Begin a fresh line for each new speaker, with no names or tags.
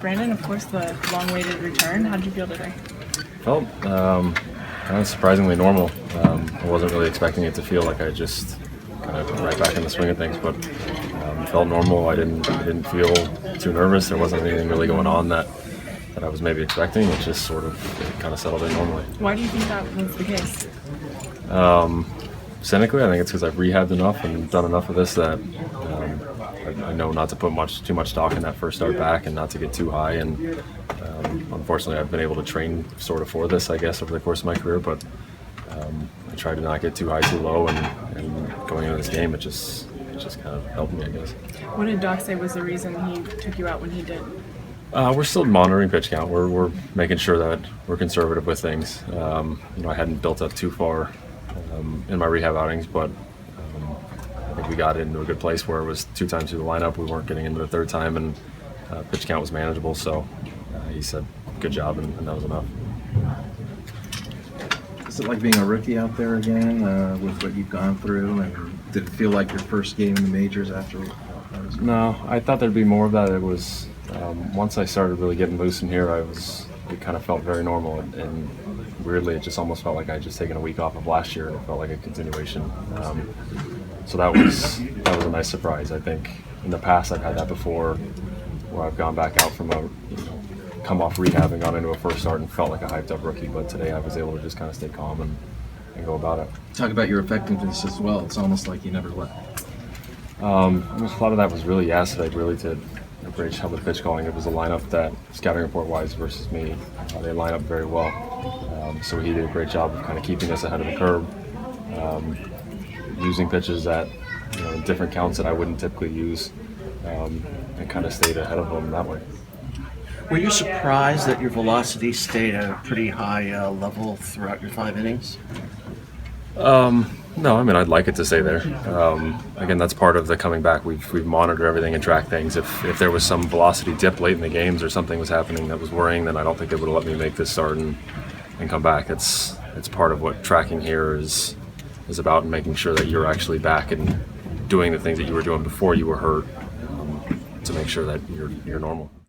Brandon, of course, the long-awaited return. How did you feel today?
Felt kind of surprisingly normal. I wasn't really expecting it to feel like I just kind of right back in the swing of things, but felt normal. I didn't feel too nervous. There wasn't anything really going on that I was maybe expecting. It just sort of kind of settled in normally.
Why do you think that was the case?
Cynically, I think it's because I've rehabbed enough and done enough of this that I know not to put too much stock in that first start back and not to get too high. And unfortunately, I've been able to train sort of for this, I guess, over the course of my career. But I try to not get too high, too low, and going into this game, it just kind of helped me, I guess.
What did Doc say was the reason he took you out when he did?
We're still monitoring pitch count. We're making sure that we're conservative with things. I hadn't built up too far in my rehab outings, but I think we got into a good place where it was 2 times through the lineup. We weren't getting into the third time, and pitch count was manageable. So he said, "Good job," and that was enough.
Is it like being a rookie out there again with what you've gone through? And did it feel like your first game in the majors after?
No, I thought there'd be more of that. It was once I started really getting loose in here, it kind of felt very normal, and weirdly, it just almost felt like I'd just taken a week off of last year, and it felt like a continuation. So that was a nice surprise. I think in the past I've had that before, where I've gone back out from come off rehab and gone into a first start and felt like a hyped up rookie. But today I was able to just kind of stay calm and go about it.
Talk about your effectiveness as well. It's almost like you never left.
A lot of that was really Acid. I really did a great job with pitch calling. It was a lineup that, scouting report wise versus me, they line up very well. So he did a great job of kind of keeping us ahead of the curve, using pitches that different counts that I wouldn't typically use, and kind of stayed ahead of them that way.
Were you surprised that your velocity stayed at a pretty high level throughout your 5 innings?
No, I mean, I'd like it to stay there. Again, that's part of the coming back. We've monitored everything and tracked things. If there was some velocity dip late in the games or something was happening that was worrying, then I don't think they would have let me make this start and come back. It's part of what tracking here is about, and making sure that you're actually back and doing the things that you were doing before you were hurt, to make sure that you're normal.